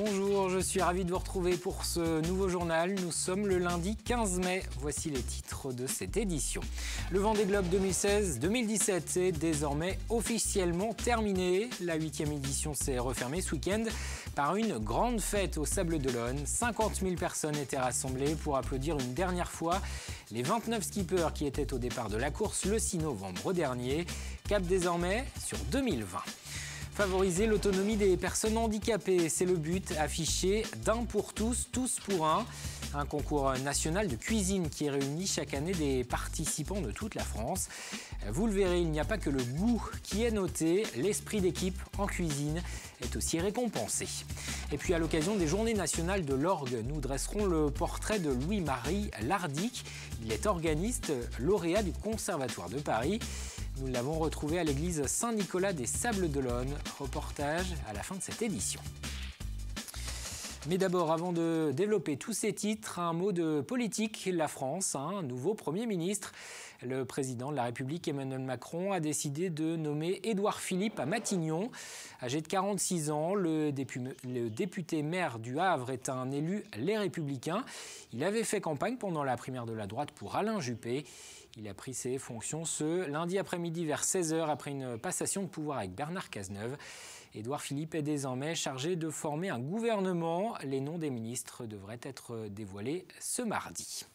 Bonjour, je suis ravi de vous retrouver pour ce nouveau journal. Nous sommes le lundi 15 mai. Voici les titres de cette édition. Le Vendée Globe 2016-2017 est désormais officiellement terminé. La 8e édition s'est refermée ce week-end par une grande fête au Sables d'Olonne. 50 000 personnes étaient rassemblées pour applaudir une dernière fois les 29 skippers qui étaient au départ de la course le 6 novembre dernier. Cap désormais sur 2020. Favoriser l'autonomie des personnes handicapées, c'est le but affiché d'Un pour tous, tous pour un. Un concours national de cuisine qui réunit chaque année des participants de toute la France. Vous le verrez, il n'y a pas que le goût qui est noté, l'esprit d'équipe en cuisine est aussi récompensé. Et puis à l'occasion des Journées nationales de l'orgue, nous dresserons le portrait de Louis-Marie Lardic. Il est organiste, lauréat du Conservatoire de Paris. Nous l'avons retrouvé à l'église Saint-Nicolas des Sables d'Olonne. Reportage à la fin de cette édition. Mais d'abord, avant de développer tous ces titres, un mot de politique. La France, un nouveau Premier ministre. Le président de la République, Emmanuel Macron, a décidé de nommer Édouard Philippe à Matignon. Âgé de 46 ans, le député maire du Havre est un élu Les Républicains. Il avait fait campagne pendant la primaire de la droite pour Alain Juppé. Il a pris ses fonctions ce lundi après-midi vers 16h après une passation de pouvoir avec Bernard Cazeneuve. Édouard Philippe est désormais chargé de former un gouvernement. Les noms des ministres devraient être dévoilés ce mardi.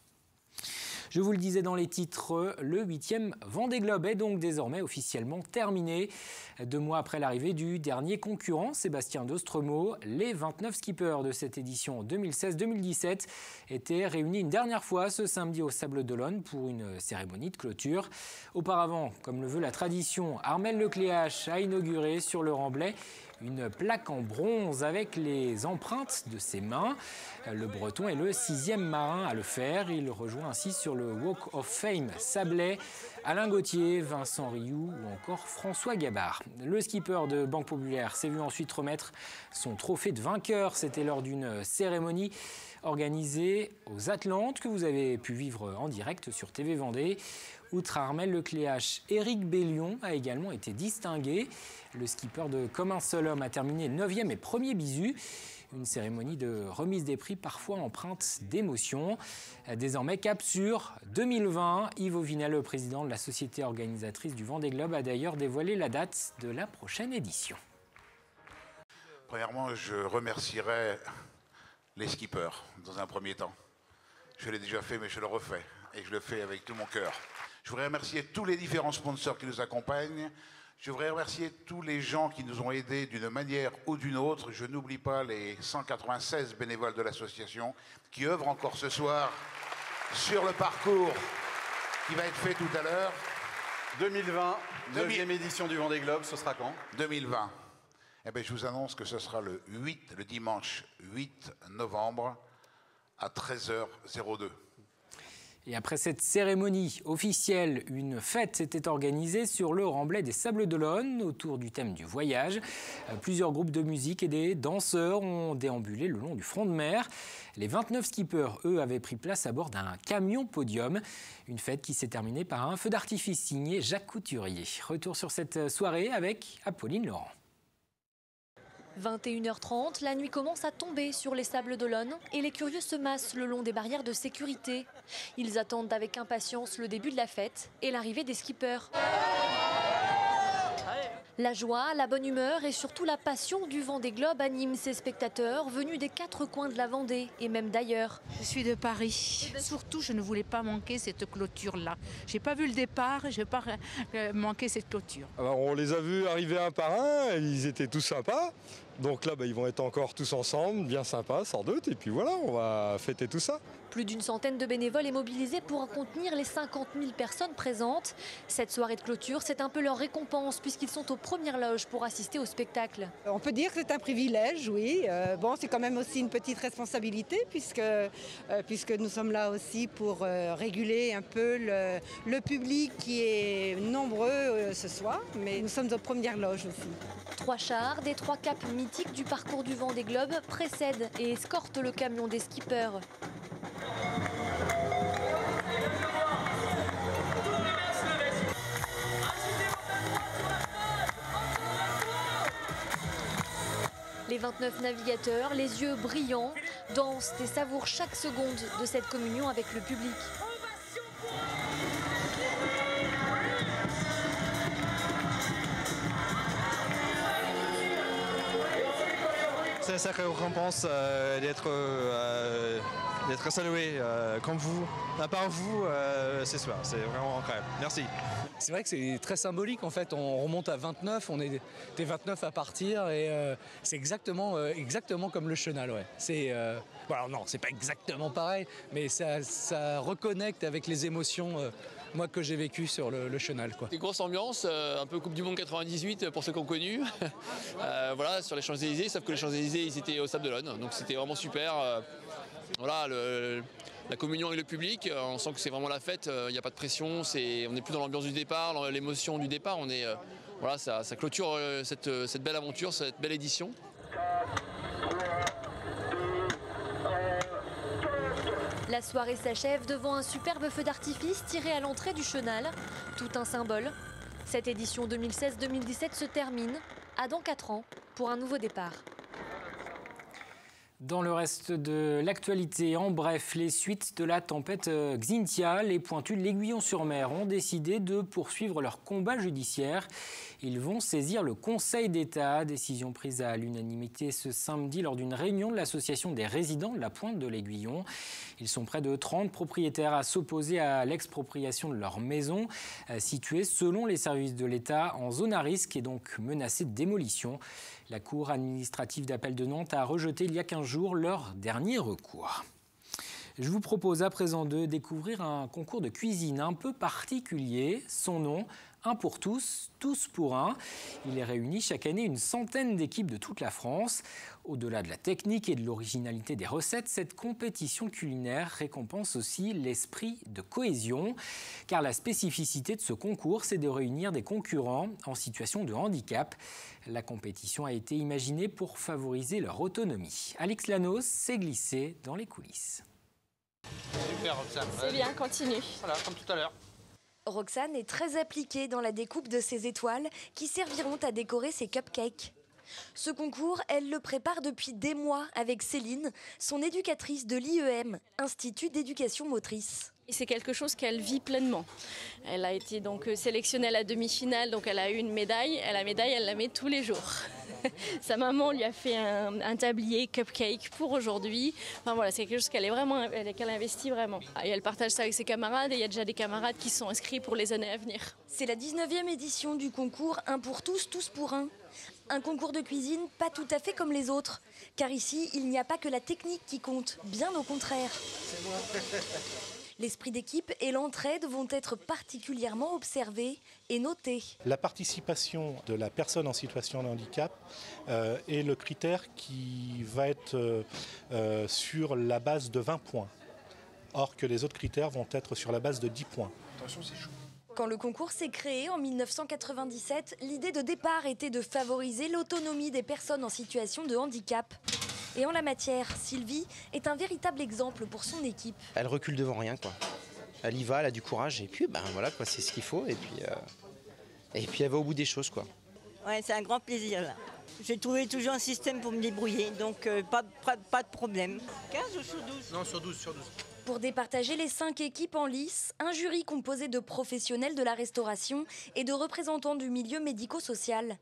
Je vous le disais dans les titres, le 8e Vendée Globe est donc désormais officiellement terminé. 2 mois après l'arrivée du dernier concurrent, Sébastien Dostremo, les 29 skippers de cette édition 2016-2017 étaient réunis une dernière fois ce samedi au Sables d'Olonne pour une cérémonie de clôture. Auparavant, comme le veut la tradition, Armel Lecléache a inauguré sur le remblai une plaque en bronze avec les empreintes de ses mains. Le Breton est le 6e marin à le faire. Il rejoint ainsi sur le Walk of Fame Sablé Alain Gauthier, Vincent Rioux ou encore François Gabard. Le skipper de Banque Populaire s'est vu ensuite remettre son trophée de vainqueur. C'était lors d'une cérémonie organisée aux Atlantes que vous avez pu vivre en direct sur TV Vendée. Outre Armel Lecléache, Éric Bellion a également été distingué. Le skipper de Comme un seul homme a terminé 9e et 1er bisu. Une cérémonie de remise des prix parfois empreinte d'émotion. Désormais, cap sur 2020. Yves Auvinel, le président de la société organisatrice du Vendée Globe, a d'ailleurs dévoilé la date de la prochaine édition. Premièrement, je remercierai les skippers dans un premier temps. Je l'ai déjà fait, mais je le refais. Et je le fais avec tout mon cœur. Je voudrais remercier tous les différents sponsors qui nous accompagnent. Je voudrais remercier tous les gens qui nous ont aidés d'une manière ou d'une autre. Je n'oublie pas les 196 bénévoles de l'association qui œuvrent encore ce soir sur le parcours qui va être fait tout à l'heure. 2020, 9e édition du Vendée Globe, ce sera quand? 2020. Eh bien, je vous annonce que ce sera le dimanche 8 novembre à 13h02. Et après cette cérémonie officielle, une fête s'était organisée sur le remblai des Sables d'Olonne autour du thème du voyage. Plusieurs groupes de musique et des danseurs ont déambulé le long du front de mer. Les 29 skippers, eux, avaient pris place à bord d'un camion podium. Une fête qui s'est terminée par un feu d'artifice signé Jacques Couturier. Retour sur cette soirée avec Apolline Laurent. 21h30, la nuit commence à tomber sur les Sables d'Olonne et les curieux se massent le long des barrières de sécurité. Ils attendent avec impatience le début de la fête et l'arrivée des skippers. La joie, la bonne humeur et surtout la passion du Vendée Globe animent ces spectateurs venus des 4 coins de la Vendée et même d'ailleurs. Je suis de Paris. Surtout, je ne voulais pas manquer cette clôture-là. J'ai pas vu le départ et je n'ai pas manqué cette clôture. Alors, on les a vus arriver un par un, ils étaient tous sympas. Donc là, ils vont être encore tous ensemble, bien sympas, sans doute. Et puis voilà, on va fêter tout ça. Plus d'une centaine de bénévoles est mobilisée pour contenir les 50 000 personnes présentes. Cette soirée de clôture, c'est un peu leur récompense puisqu'ils sont aux premières loges pour assister au spectacle. On peut dire que c'est un privilège, oui. C'est quand même aussi une petite responsabilité puisque nous sommes là aussi pour réguler un peu le public qui est nombreux ce soir. Mais nous sommes aux premières loges aussi. 3 chars des 3 caps mythiques du parcours du Vendée Globe précèdent et escortent le camion des skippers. Les Les 29 navigateurs, les yeux brillants, dansent et savourent chaque seconde de cette communion avec le public. C'est une sacrée récompense d'être salué comme vous, par vous ce soir. C'est vraiment incroyable. Merci. C'est vrai que c'est très symbolique en fait. On remonte à 29, on est des 29 à partir et c'est exactement comme le chenal. Ouais. Bon, alors non, c'est pas exactement pareil, mais ça reconnecte avec les émotions moi que j'ai vécues sur le chenal. Quoi. Des grosses ambiances, un peu Coupe du Monde 98 pour ceux qui ont connu. Voilà, sur les Champs-Élysées, sauf que les Champs-Élysées ils étaient au Sable d'Olonne, donc c'était vraiment super. Voilà, la communion avec le public, on sent que c'est vraiment la fête, il n'y a pas de pression, on n'est plus dans l'ambiance du départ, l'émotion du départ, voilà, ça clôture cette belle aventure, cette belle édition. La soirée s'achève devant un superbe feu d'artifice tiré à l'entrée du chenal, tout un symbole. Cette édition 2016-2017 se termine, à dans 4 ans, pour un nouveau départ. Dans le reste de l'actualité, en bref, les suites de la tempête Xynthia, les pointus de l'Aiguillon-sur-Mer ont décidé de poursuivre leur combat judiciaire. Ils vont saisir le Conseil d'État, décision prise à l'unanimité ce samedi lors d'une réunion de l'association des résidents de la pointe de l'Aiguillon. Ils sont près de 30 propriétaires à s'opposer à l'expropriation de leur maison, située selon les services de l'État en zone à risque et donc menacée de démolition. La Cour administrative d'appel de Nantes a rejeté il y a 15 jours leur dernier recours. Je vous propose à présent de découvrir un concours de cuisine un peu particulier. Son nom, Un pour tous, tous pour un. Il réunit chaque année une centaine d'équipes de toute la France. Au-delà de la technique et de l'originalité des recettes, cette compétition culinaire récompense aussi l'esprit de cohésion. Car la spécificité de ce concours, c'est de réunir des concurrents en situation de handicap. La compétition a été imaginée pour favoriser leur autonomie. Alix Lanos s'est glissé dans les coulisses. Super, Roxane. C'est bien, continue. Voilà, comme tout à l'heure. Roxane est très appliquée dans la découpe de ses étoiles qui serviront à décorer ses cupcakes. Ce concours, elle le prépare depuis des mois avec Céline, son éducatrice de l'IEM, Institut d'éducation motrice. Et c'est quelque chose qu'elle vit pleinement. Elle a été donc sélectionnée à la demi-finale, donc elle a eu une médaille. La médaille, elle la met tous les jours. Sa maman lui a fait un tablier cupcake pour aujourd'hui. Enfin voilà, c'est quelque chose qu'elle investit vraiment. Et elle partage ça avec ses camarades et il y a déjà des camarades qui sont inscrits pour les années à venir. C'est la 19e édition du concours Un pour tous, tous pour un. Un concours de cuisine pas tout à fait comme les autres. Car ici, il n'y a pas que la technique qui compte, bien au contraire. C'est moi. L'esprit d'équipe et l'entraide vont être particulièrement observés et notés. La participation de la personne en situation de handicap est le critère qui va être sur la base de 20 points, or que les autres critères vont être sur la base de 10 points. Attention, c'est chaud. Quand le concours s'est créé en 1997, l'idée de départ était de favoriser l'autonomie des personnes en situation de handicap. Et en la matière, Sylvie est un véritable exemple pour son équipe. Elle recule devant rien, quoi. Elle y va, elle a du courage, et puis voilà, quoi, c'est ce qu'il faut. Et puis elle va au bout des choses, quoi. Ouais, c'est un grand plaisir, là. J'ai trouvé toujours un système pour me débrouiller, donc pas de problème. 15 ou sur 12 ? Non, sur 12, sur 12. Pour départager les 5 équipes en lice, un jury composé de professionnels de la restauration et de représentants du milieu médico-social.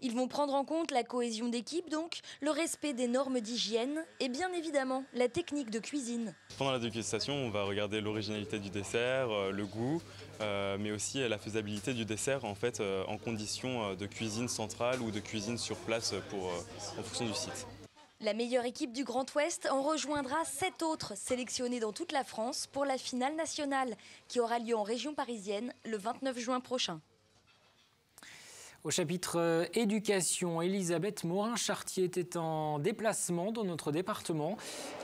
Ils vont prendre en compte la cohésion d'équipe, donc le respect des normes d'hygiène et bien évidemment la technique de cuisine. Pendant la dégustation, on va regarder l'originalité du dessert, le goût, mais aussi la faisabilité du dessert en fait en conditions de cuisine centrale ou de cuisine sur place en fonction du site. La meilleure équipe du Grand Ouest en rejoindra 7 autres sélectionnés dans toute la France pour la finale nationale qui aura lieu en région parisienne le 29 juin prochain. Au chapitre éducation, Elisabeth Morin-Chartier était en déplacement dans notre département.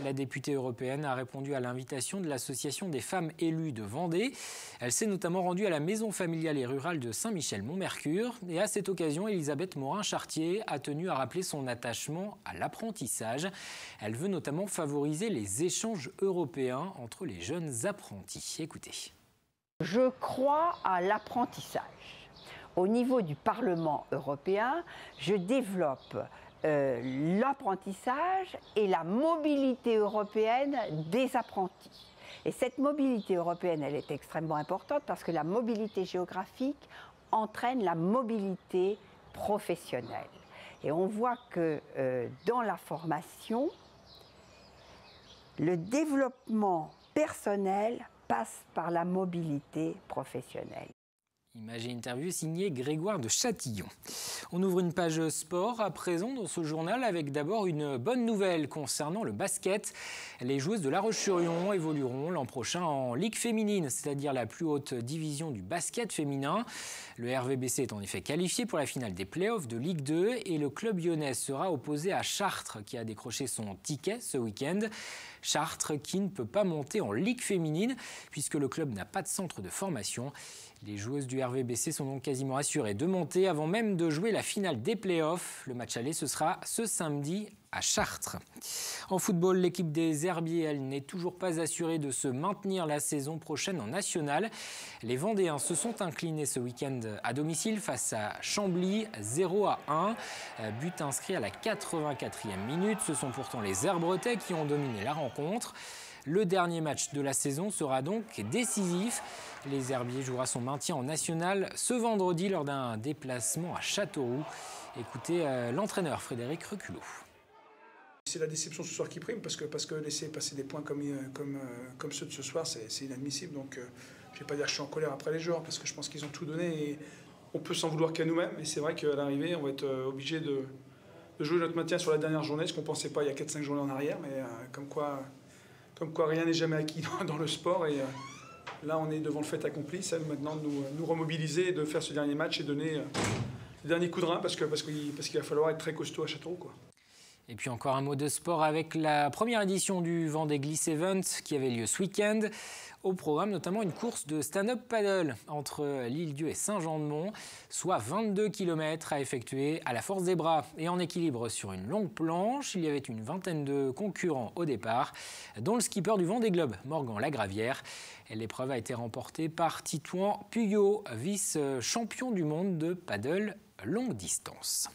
La députée européenne a répondu à l'invitation de l'Association des femmes élues de Vendée. Elle s'est notamment rendue à la maison familiale et rurale de Saint-Michel-Montmercure. Et à cette occasion, Elisabeth Morin-Chartier a tenu à rappeler son attachement à l'apprentissage. Elle veut notamment favoriser les échanges européens entre les jeunes apprentis. Écoutez. Je crois à l'apprentissage. Au niveau du Parlement européen, je développe l'apprentissage et la mobilité européenne des apprentis. Et cette mobilité européenne, elle est extrêmement importante parce que la mobilité géographique entraîne la mobilité professionnelle. Et on voit que dans la formation, le développement personnel passe par la mobilité professionnelle. Image et interview signée Grégoire de Châtillon. On ouvre une page sport à présent dans ce journal avec d'abord une bonne nouvelle concernant le basket. Les joueuses de La Roche-sur-Yon évolueront l'an prochain en Ligue féminine, c'est-à-dire la plus haute division du basket féminin. Le RVBC est en effet qualifié pour la finale des playoffs de Ligue 2 et le club lyonnais sera opposé à Chartres qui a décroché son ticket ce week-end. Chartres qui ne peut pas monter en Ligue féminine puisque le club n'a pas de centre de formation. Les joueuses du RVBC sont donc quasiment assurées de monter avant même de jouer la finale des playoffs. Le match aller, ce sera ce samedi à Chartres. En football, l'équipe des Herbiers, elle, n'est toujours pas assurée de se maintenir la saison prochaine en national. Les Vendéens se sont inclinés ce week-end à domicile face à Chambly, 0-1. But inscrit à la 84e minute. Ce sont pourtant les Herbretais qui ont dominé la rencontre. Le dernier match de la saison sera donc décisif. Les Herbiers jouera son maintien en national ce vendredi lors d'un déplacement à Châteauroux. Écoutez l'entraîneur Frédéric Reculot. C'est la déception ce soir qui prime parce que laisser passer des points comme ceux de ce soir, c'est inadmissible. Donc je ne vais pas dire que je suis en colère après les joueurs parce que je pense qu'ils ont tout donné et on peut s'en vouloir qu'à nous-mêmes. Mais c'est vrai qu'à l'arrivée, on va être obligé de jouer notre maintien sur la dernière journée, ce qu'on ne pensait pas il y a 4-5 journées en arrière. Mais comme quoi rien n'est jamais acquis dans le sport. Et là, on est devant le fait accompli. C'est maintenant de nous remobiliser, de faire ce dernier match et donner le dernier coup de rein parce qu'il va falloir être très costaud à Châteauroux, quoi. Et puis encore un mot de sport avec la première édition du Vendée Glisse Event qui avait lieu ce week-end. Au programme notamment une course de stand-up paddle entre l'Île-Dieu et Saint-Jean-de-Mont, soit 22 km à effectuer à la force des bras et en équilibre sur une longue planche. Il y avait une vingtaine de concurrents au départ, dont le skipper du Vendée Globe, Morgan Lagravière. L'épreuve a été remportée par Titouan Puyot, vice-champion du monde de paddle longue distance.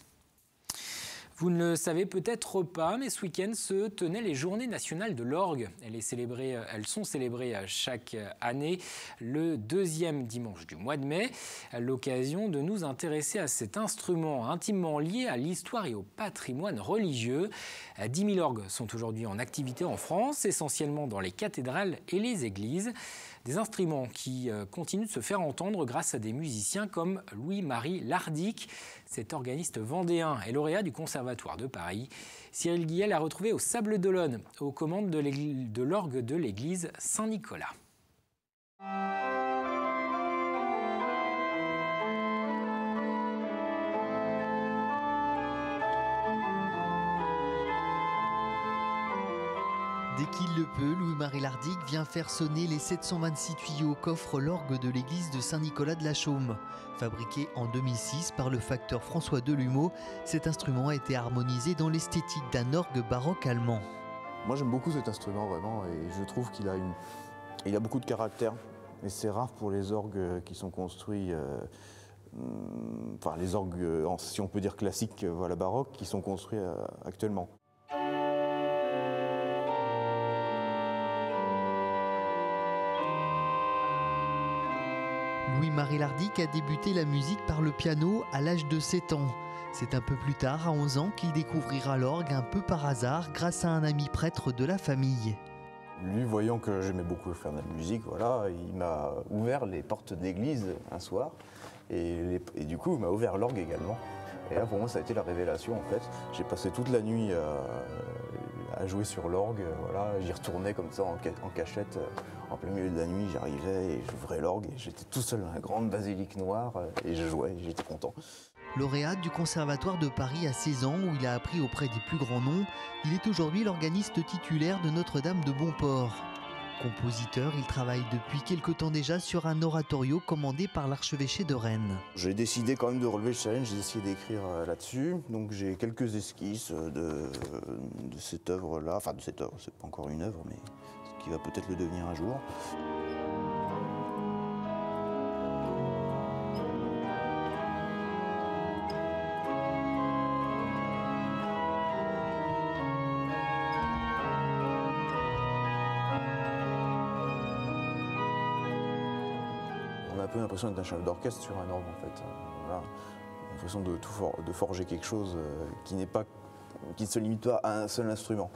Vous ne le savez peut-être pas, mais ce week-end se tenaient les Journées nationales de l'orgue. Elles sont célébrées chaque année le deuxième dimanche du mois de mai. L'occasion de nous intéresser à cet instrument intimement lié à l'histoire et au patrimoine religieux. 10 000 orgues sont aujourd'hui en activité en France, essentiellement dans les cathédrales et les églises. Des instruments qui continuent de se faire entendre grâce à des musiciens comme Louis-Marie Lardic. Cet organiste vendéen est lauréat du Conservatoire de Paris. Cyril Guillet a retrouvé au Sable d'Olonne, aux commandes de l'orgue de l'église Saint-Nicolas. Dès qu'il le peut, Louis-Marie Lardic vient faire sonner les 726 tuyaux qu'offre l'orgue de l'église de Saint-Nicolas de la Chaume. Fabriqué en 2006 par le facteur François Delumeau, cet instrument a été harmonisé dans l'esthétique d'un orgue baroque allemand. Moi j'aime beaucoup cet instrument vraiment et je trouve qu'il a beaucoup de caractère. Et c'est rare pour les orgues qui sont construits, les orgues, si on peut dire classiques, baroques, qui sont construits actuellement. Louis-Marie Lardic a débuté la musique par le piano à l'âge de 7 ans. C'est un peu plus tard, à 11 ans, qu'il découvrira l'orgue un peu par hasard grâce à un ami prêtre de la famille. Lui, voyant que j'aimais beaucoup faire de la musique, il m'a ouvert les portes de l'église un soir et du coup il m'a ouvert l'orgue également. Et là pour moi ça a été la révélation en fait. J'ai passé toute la nuit à jouer sur l'orgue, j'y retournais comme ça en cachette. En plein milieu de la nuit, j'arrivais et j'ouvrais l'orgue et j'étais tout seul dans la grande basilique noire et je jouais, j'étais content. Lauréat du Conservatoire de Paris à 16 ans où il a appris auprès des plus grands noms, il est aujourd'hui l'organiste titulaire de Notre-Dame de Bonport. Compositeur, il travaille depuis quelque temps déjà sur un oratorio commandé par l'archevêché de Rennes. J'ai décidé quand même de relever le challenge, j'ai essayé d'écrire là-dessus. Donc j'ai quelques esquisses de cette œuvre-là, enfin de cette œuvre, c'est pas encore une œuvre, mais ce qui va peut-être le devenir un jour. a un peu l'impression d'être un chef d'orchestre sur un orgue en fait. Voilà. On a l'impression de forger quelque chose qui ne se limite pas à un seul instrument.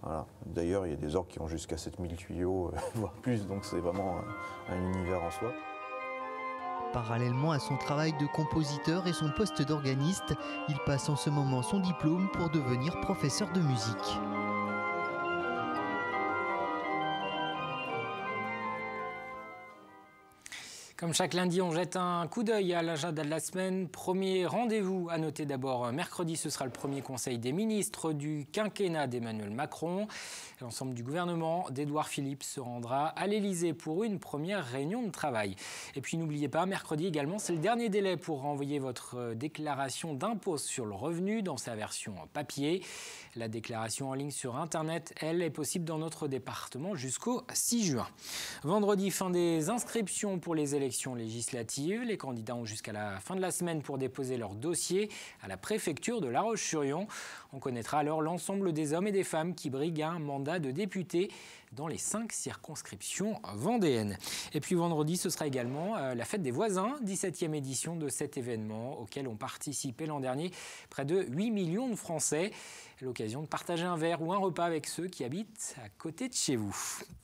Voilà. D'ailleurs, il y a des orgues qui ont jusqu'à 7000 tuyaux, voire plus, donc c'est vraiment un univers en soi. Parallèlement à son travail de compositeur et son poste d'organiste, il passe en ce moment son diplôme pour devenir professeur de musique. Comme chaque lundi, on jette un coup d'œil à l'agenda de la semaine. Premier rendez-vous à noter d'abord mercredi, ce sera le premier conseil des ministres du quinquennat d'Emmanuel Macron. L'ensemble du gouvernement d'Édouard Philippe se rendra à l'Élysée pour une première réunion de travail. Et puis n'oubliez pas, mercredi également, c'est le dernier délai pour renvoyer votre déclaration d'impôt sur le revenu dans sa version papier. La déclaration en ligne sur Internet, elle, est possible dans notre département jusqu'au 6 juin. Vendredi, fin des inscriptions pour les élections législatives. Les candidats ont jusqu'à la fin de la semaine pour déposer leur dossier à la préfecture de La Roche-sur-Yon. On connaîtra alors l'ensemble des hommes et des femmes qui briguent un mandat de député dans les 5 circonscriptions vendéennes. Et puis vendredi, ce sera également la fête des voisins, 17e édition de cet événement auquel ont participé l'an dernier près de 8 millions de Français. L'occasion de partager un verre ou un repas avec ceux qui habitent à côté de chez vous.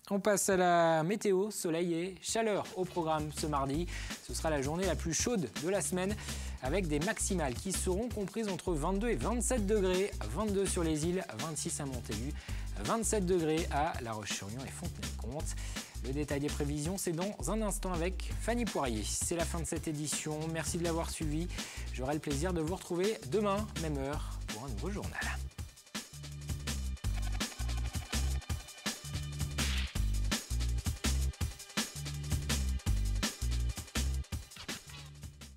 On passe à la météo, soleil et chaleur au programme ce mardi. Ce sera la journée la plus chaude de la semaine avec des maximales qui seront comprises entre 22 et 27 degrés, 22 sur les îles, 26 à Montaigu, 27 degrés à La Roche-sur-Yon et Fontenay-le-Comte. Le détail des prévisions, c'est dans un instant avec Fanny Poirier. C'est la fin de cette édition. Merci de l'avoir suivi. J'aurai le plaisir de vous retrouver demain, même heure, pour un nouveau journal.